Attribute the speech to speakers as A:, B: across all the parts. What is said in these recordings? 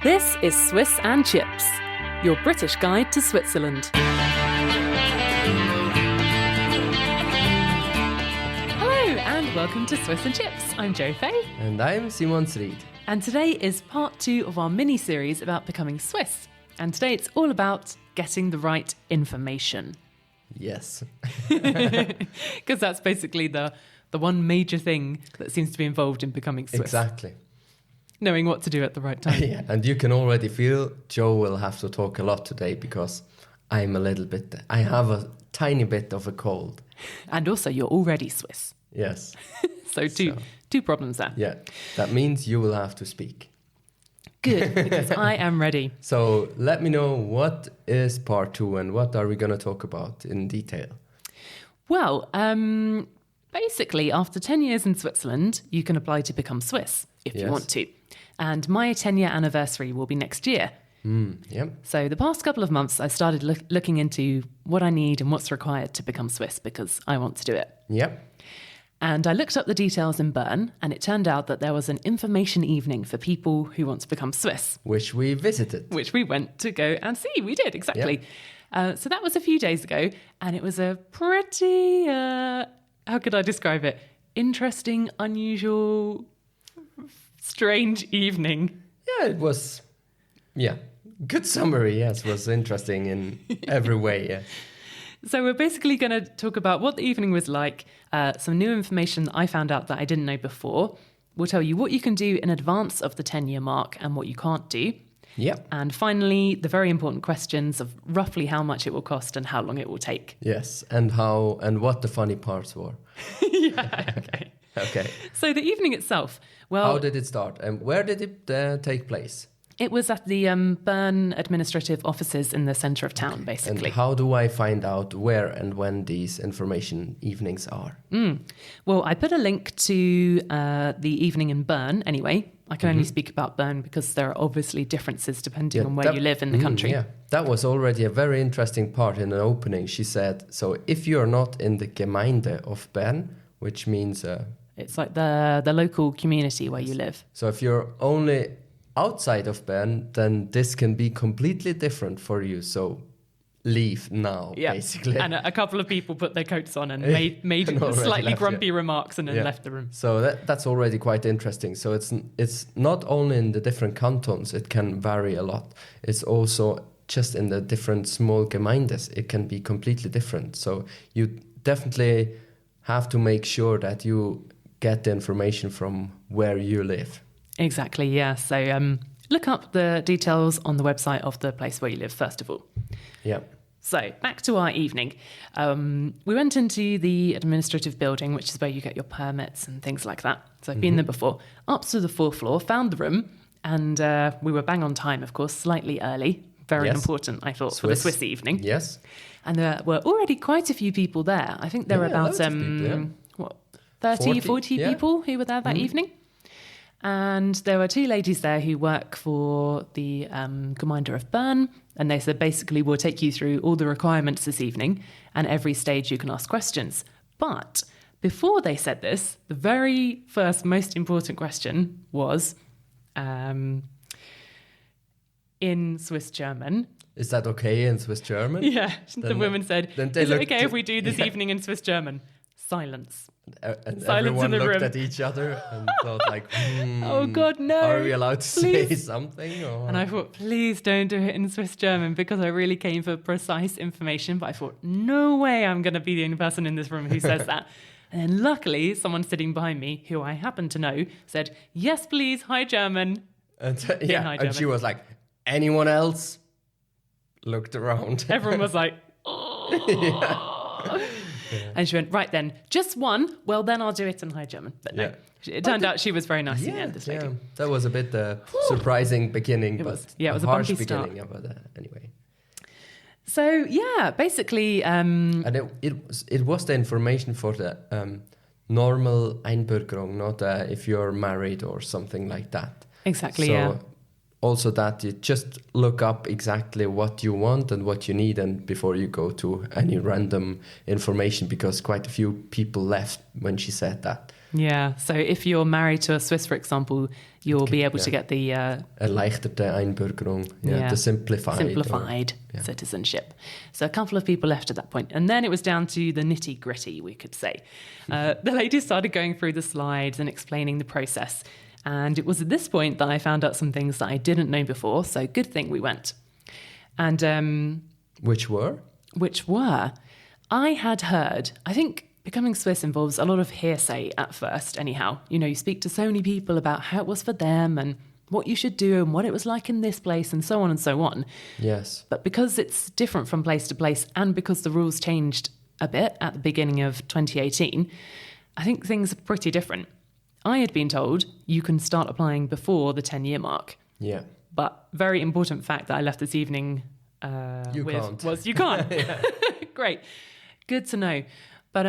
A: This is Swiss and Chips, your British guide to Switzerland. Hello and welcome to Swiss and Chips. I'm Jo Fay.
B: And I'm Simon Sried.
A: And today is part 2 of our mini-series about becoming Swiss. And today it's all about getting the right information.
B: Yes.
A: Because that's basically the one major thing that seems to be involved in becoming Swiss.
B: Exactly.
A: Knowing what to do at the right time.
B: Yeah, and you can already feel Jo will have to talk a lot today because I have a tiny bit of a cold.
A: And also you're already Swiss.
B: Yes.
A: So two problems there.
B: Yeah, that means you will have to speak.
A: Good, because I am ready.
B: So let me know, what is part 2 and what are we going to talk about in detail?
A: Well, basically, after 10 years in Switzerland, you can apply to become Swiss if you want to. And my 10-year anniversary will be next year.
B: Yep.
A: So the past couple of months, I started looking into what I need and what's required to become Swiss because I want to do it.
B: Yep.
A: And I looked up the details in Bern, and it turned out that there was an information evening for people who want to become Swiss.
B: Which we visited.
A: Which we went to go and see. We did, exactly. Yep. So that was a few days ago, and it was a pretty, how could I describe it? Interesting, unusual, strange evening.
B: Yeah, it was, good summary, yes, was interesting in every way, yeah.
A: So we're basically going to talk about what the evening was like, some new information that I found out that I didn't know before. We'll tell you what you can do in advance of the 10-year mark and what you can't do.
B: Yep.
A: And finally, the very important questions of roughly how much it will cost and how long it will take.
B: Yes, and what the funny parts were.
A: Yeah, okay.
B: Okay.
A: So the evening itself, well...
B: How did it start and where did it take place?
A: It was at the Bern administrative offices in the centre of town, basically.
B: And how do I find out where and when these information evenings are?
A: Well, I put a link to the evening in Bern anyway. I can only speak about Bern because there are obviously differences depending on where you live in the country.
B: Yeah, that was already a very interesting part in an opening. She said, so if you're not in the Gemeinde of Bern, which means...
A: it's like the local community where you live.
B: So if you're only outside of Bern, then this can be completely different for you. So leave now, basically.
A: And a couple of people put their coats on and made slightly grumpy remarks and then left the room.
B: So that's already quite interesting. So it's not only in the different cantons, it can vary a lot. It's also just in the different small Gemeindes, it can be completely different. So you definitely have to make sure that you get the information from where you live.
A: Exactly, yeah. So look up the details on the website of the place where you live, first of all.
B: Yeah.
A: So back to our evening. We went into the administrative building, which is where you get your permits and things like that. So I've been there before. Up to the 4th floor, found the room, and we were bang on time, of course, slightly early. Very important, I thought, for the Swiss evening.
B: Yes.
A: And there were already quite a few people there. I think there were about 30, 40 people who were there that evening. And there were 2 ladies there who work for the Gemeinde of Bern. And they said, basically, we'll take you through all the requirements this evening. And every stage you can ask questions. But before they said this, the very first most important question was in Swiss German.
B: Is that okay in Swiss German?
A: Yeah. The woman said, is it okay if we do this evening in Swiss German? Silence.
B: And
A: Silence
B: everyone
A: in the
B: looked
A: room.
B: at each other and thought like,
A: oh God, no.
B: Are we allowed to say something? Or?
A: And I thought, please don't do it in Swiss German because I really came for precise information. But I thought, no way I'm going to be the only person in this room who says that. And then luckily, someone sitting behind me, who I happen to know, said, yes, please, hi German.
B: And,
A: Hi, German.
B: she was like, anyone else? Looked around.
A: Everyone was like, oh. And she went, right then, just one. Well, then I'll do it in High German. But no, it turned out she was very nice in the end, this lady.
B: That was a bit surprising beginning,
A: it
B: but
A: was a
B: harsh
A: bumpy
B: beginning.
A: start.
B: But anyway.
A: So, basically...
B: and it was the information for the normal Einbürgerung, not if you're married or something like that.
A: Exactly,
B: so, also that you just look up exactly what you want and what you need and before you go to any random information, because quite a few people left when she said that.
A: Yeah, so if you're married to a Swiss, for example, you'll be able to get the...
B: erleichterte Einbürgerung, the simplified
A: citizenship. So a couple of people left at that point. And then it was down to the nitty-gritty, we could say. The ladies started going through the slides and explaining the process. And it was at this point that I found out some things that I didn't know before, so good thing we went. And
B: Which were?
A: I had heard, I think becoming Swiss involves a lot of hearsay at first, anyhow. You know, you speak to so many people about how it was for them and what you should do and what it was like in this place and so on and so on.
B: Yes.
A: But because it's different from place to place and because the rules changed a bit at the beginning of 2018, I think things are pretty different. I had been told you can start applying before the 10-year mark.
B: Yeah.
A: But very important fact that I left this evening was you can't. Great. Good to know. But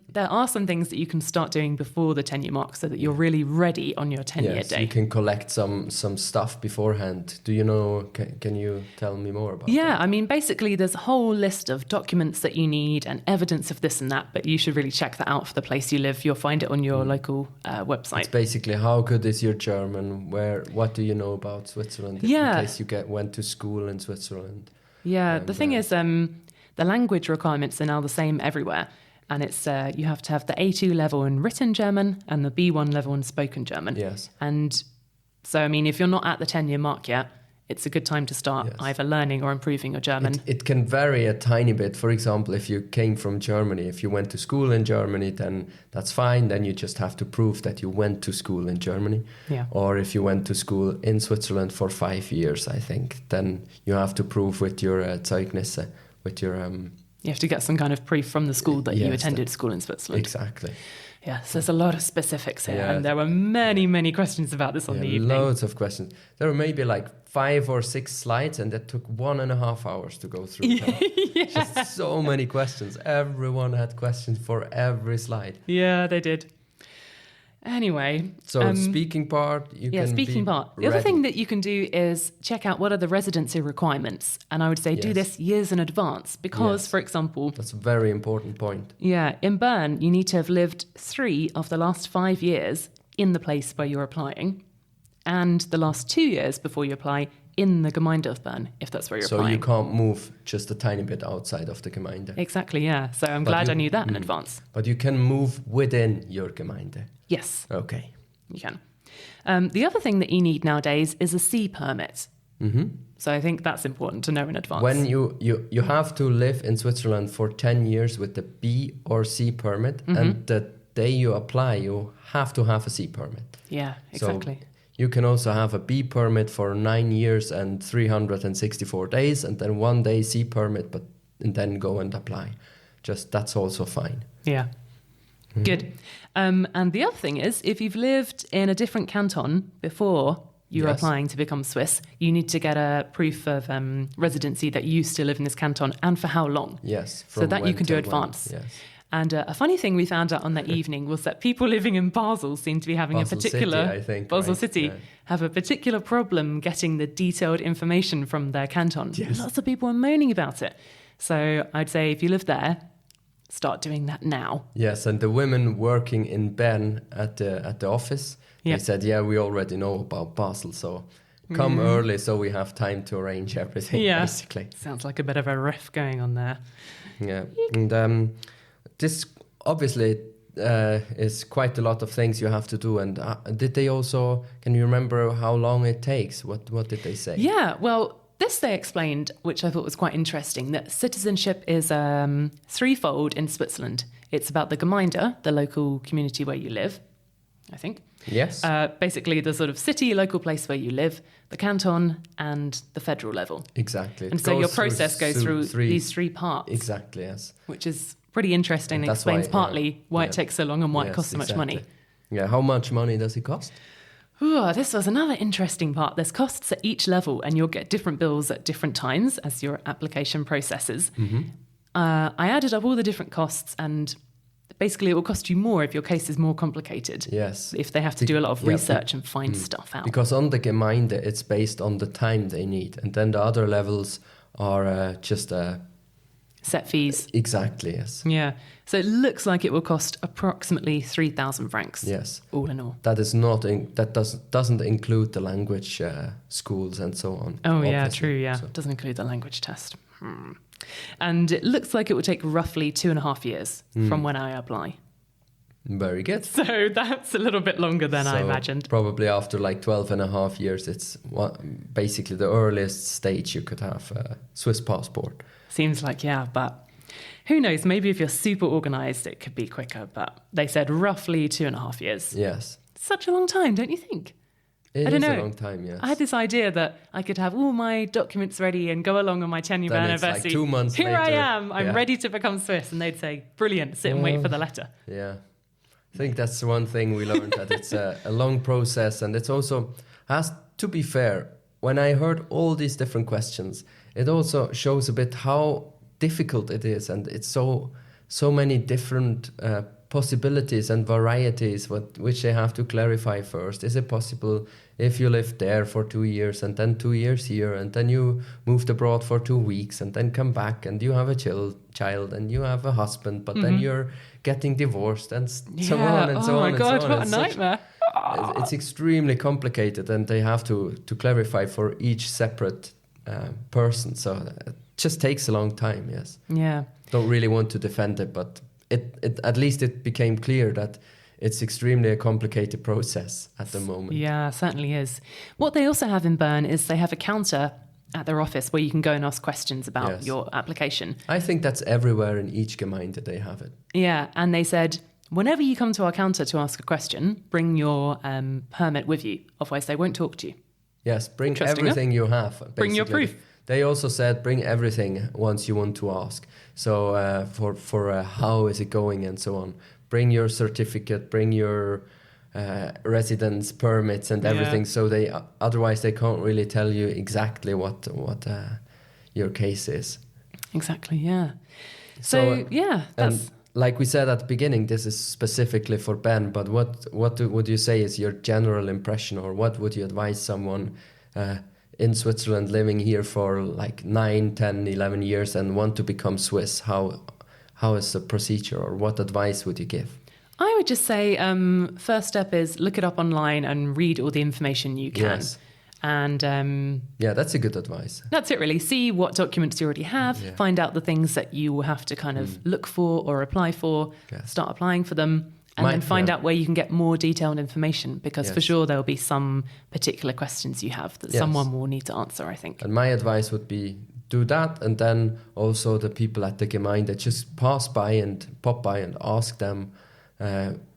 A: there are some things that you can start doing before the 10-year mark so that you're really ready on your 10-year day.
B: You can collect some stuff beforehand. Do you know, can you tell me more about that?
A: Yeah, I mean, basically there's a whole list of documents that you need and evidence of this and that, but you should really check that out for the place you live. You'll find it on your local website.
B: It's basically, how good is your German? What do you know about Switzerland? In case you went to school in Switzerland.
A: Yeah, the thing is, the language requirements are now the same everywhere. And it's you have to have the A2 level in written German and the B1 level in spoken German.
B: Yes.
A: And so, I mean, if you're not at the 10-year mark yet, it's a good time to start either learning or improving your German.
B: It can vary a tiny bit. For example, if you came from Germany, if you went to school in Germany, then that's fine. Then you just have to prove that you went to school in Germany.
A: Yeah.
B: Or if you went to school in Switzerland for 5 years, I think, then you have to prove with your Zeugnisse, with your...
A: You have to get some kind of proof from the school that you attended school in Switzerland.
B: Exactly.
A: Yes, there's a lot of specifics here. And there were many, many questions about this on the evening.
B: Loads of questions. There were maybe like 5 or 6 slides and that took 1.5 hours to go through. Just so many questions. Everyone had questions for every slide.
A: Yeah, they did. Anyway.
B: So speaking part,
A: speaking part. The other thing that you can do is check out what are the residency requirements. And I would say do this years in advance because, for example...
B: That's a very important point.
A: Yeah, in Bern, you need to have lived 3 of the last 5 years in the place where you're applying and the last 2 years before you apply in the Gemeinde of Bern, if that's where you're applying.
B: So you can't move just a tiny bit outside of the Gemeinde.
A: Exactly, yeah. So I'm glad I knew that in advance.
B: But you can move within your Gemeinde.
A: Yes.
B: Okay.
A: You can. The other thing that you need nowadays is a C permit.
B: Mm-hmm.
A: So I think that's important to know in advance.
B: When you have to live in Switzerland for 10 years with the B or C permit, and the day you apply, you have to have a C permit.
A: Yeah, exactly.
B: So you can also have a B permit for 9 years and 364 days, and then 1 day C permit, and then go and apply. That's also fine.
A: Yeah. Mm-hmm. Good. And the other thing is, if you've lived in a different canton before you're applying to become Swiss, you need to get a proof of residency that you still live in this canton and for how long.
B: Yes.
A: So that you can do advance.
B: Yes.
A: And a funny thing we found out on that evening was that people living in Basel seem to be having
B: Basel
A: a particular...
B: City, I think,
A: Basel
B: right?
A: City have a particular problem getting the detailed information from their canton.
B: Yes.
A: Lots of people are moaning about it. So I'd say if you live there, start doing that now.
B: Yes, and the women working in Bern at the office, they said, we already know about Basel, so come early so we have time to arrange everything, basically.
A: Sounds like a bit of a riff going on there.
B: Yeah, and this obviously is quite a lot of things you have to do. And did they also, can you remember how long it takes? What did they say?
A: Yeah, well, this they explained, which I thought was quite interesting, that citizenship is threefold in Switzerland. It's about the Gemeinde, the local community where you live, I think.
B: Yes.
A: Basically the sort of city, local place where you live, the canton and the federal level.
B: Exactly.
A: And so your process goes through these 3 parts.
B: Exactly, yes.
A: Which is pretty interesting. It explains partly why it takes so long and why it costs so much money.
B: Yeah, how much money does it cost?
A: Ooh, this was another interesting part. There's costs at each level and you'll get different bills at different times as your application processes. Mm-hmm. I added up all the different costs and basically it will cost you more if your case is more complicated.
B: Yes.
A: If they have to do a lot of research and find stuff out.
B: Because on the Gemeinde, it's based on the time they need. And then the other levels are just
A: set fees.
B: Exactly, yes.
A: Yeah. So it looks like it will cost approximately 3,000 francs.
B: Yes.
A: All in all.
B: That is not doesn't include the language schools and so on.
A: Oh yeah, true. Yeah, so. Doesn't include the language test. And it looks like it will take roughly 2.5 years from when I apply.
B: Very good.
A: So that's a little bit longer than I imagined.
B: Probably after like 12.5 years, it's basically the earliest stage you could have a Swiss passport.
A: Seems like, yeah, but who knows? Maybe if you're super organised, it could be quicker. But they said roughly 2.5 years.
B: Yes.
A: Such a long time, don't you think?
B: I don't know. A long time, yes.
A: I had this idea that I could have all my documents ready and go along on my 10-year anniversary.
B: Like 2 months
A: Here
B: later.
A: I am. I'm ready to become Swiss. And they'd say, brilliant, sit and wait for the letter.
B: Yeah. I think that's one thing we learned, that it's a long process. And it's also, has to be fair, when I heard all these different questions, it also shows a bit how difficult it is. And it's so many different possibilities and varieties which they have to clarify first. Is it possible if you lived there for 2 years and then 2 years here and then you moved abroad for 2 weeks and then come back and you have a child and you have a husband, but then you're getting divorced and so on and so on and so on.
A: Oh my God, what a nightmare.
B: It's extremely complicated, and they have to clarify for each separate person. So it just takes a long time, yes.
A: Yeah.
B: Don't really want to defend it, but it at least it became clear that it's extremely a complicated process at the moment.
A: Yeah, certainly is. What they also have in Bern is they have a counter at their office where you can go and ask questions about your application.
B: I think that's everywhere in each Gemeinde they have it.
A: Yeah, and they said, whenever you come to our counter to ask a question, bring your permit with you, otherwise they won't talk to you.
B: Yes, bring everything you have. Basically.
A: Bring your proof.
B: They also said bring everything once you want to ask. So for how is it going and so on. Bring your certificate, bring your residence permits and everything. So they otherwise they can't really tell you exactly what your case is.
A: Exactly. Yeah. So yeah, that's.
B: And like we said at the beginning, this is specifically for Bern. But what would you say is your general impression, or what would you advise someone in Switzerland living here for like 9, 10, 11 years and want to become Swiss? How is the procedure, or what advice would you give?
A: I would just say first step is look it up online and read all the information you can.
B: Yes.
A: And
B: that's a good advice.
A: That's it, really. See what documents you already have, find out the things that you will have to kind of look for or apply for, start applying for them, and then find out where you can get more detailed information, because for sure there'll be some particular questions you have that someone will need to answer, I think.
B: And my advice would be do that, and then also the people at the Gemeinde, just pop by and ask them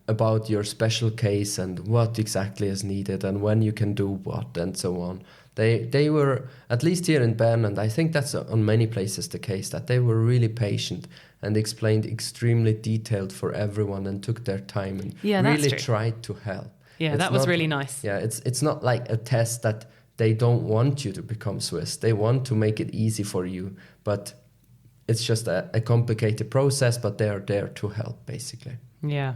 B: about your special case and what exactly is needed and when you can do what and so on. They were, at least here in Bern, and I think that's on many places the case, that they were really patient and explained extremely detailed for everyone and took their time and really tried to help.
A: Yeah, that was really nice.
B: Yeah, it's not like a test that they don't want you to become Swiss. They want to make it easy for you, but it's just a complicated process, but they are there to help, basically.
A: Yeah.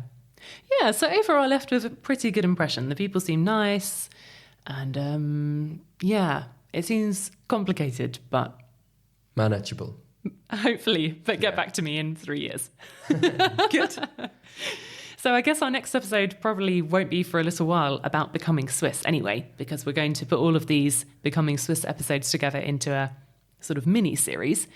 A: Yeah, so overall I left with a pretty good impression. The people seem nice, and it seems complicated, but
B: manageable.
A: Hopefully, but get back to me in 3 years. Good. So I guess our next episode probably won't be for a little while about becoming Swiss anyway, because we're going to put all of these becoming Swiss episodes together into a sort of mini series.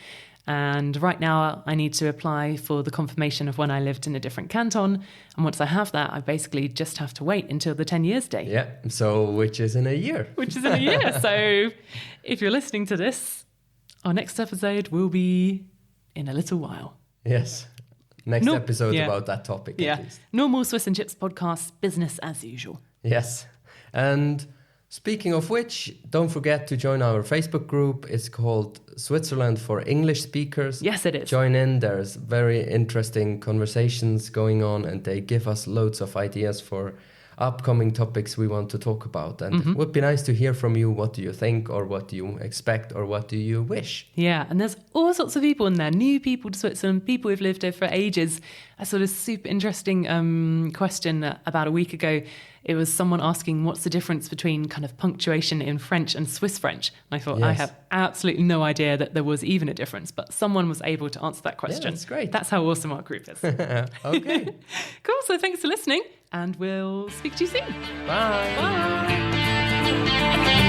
A: And right now I need to apply for the confirmation of when I lived in a different canton. And once I have that, I basically just have to wait until the 10 years day.
B: Yeah, so which is in a year.
A: So if you're listening to this, our next episode will be in a little while.
B: Yes. Next episode about that topic at least.
A: Normal Swiss and Chips podcast, business as usual.
B: Yes. And speaking of which, don't forget to join our Facebook group. It's called Switzerland for English Speakers.
A: Yes, it is.
B: Join in. There's very interesting conversations going on, and they give us loads of ideas for upcoming topics we want to talk about. And it would be nice to hear from you. What do you think, or what do you expect, or what do you wish?
A: Yeah, and there's all sorts of people in there, new people to Switzerland, people who've lived here for ages. A sort of super interesting question about a week ago. It was someone asking what's the difference between kind of punctuation in French and Swiss French. And I thought, I have absolutely no idea that there was even a difference, but someone was able to answer that question.
B: Yeah, that's great.
A: That's how awesome our group is.
B: Okay.
A: Cool, so thanks for listening, and we'll speak to you soon.
B: Bye.
A: Bye.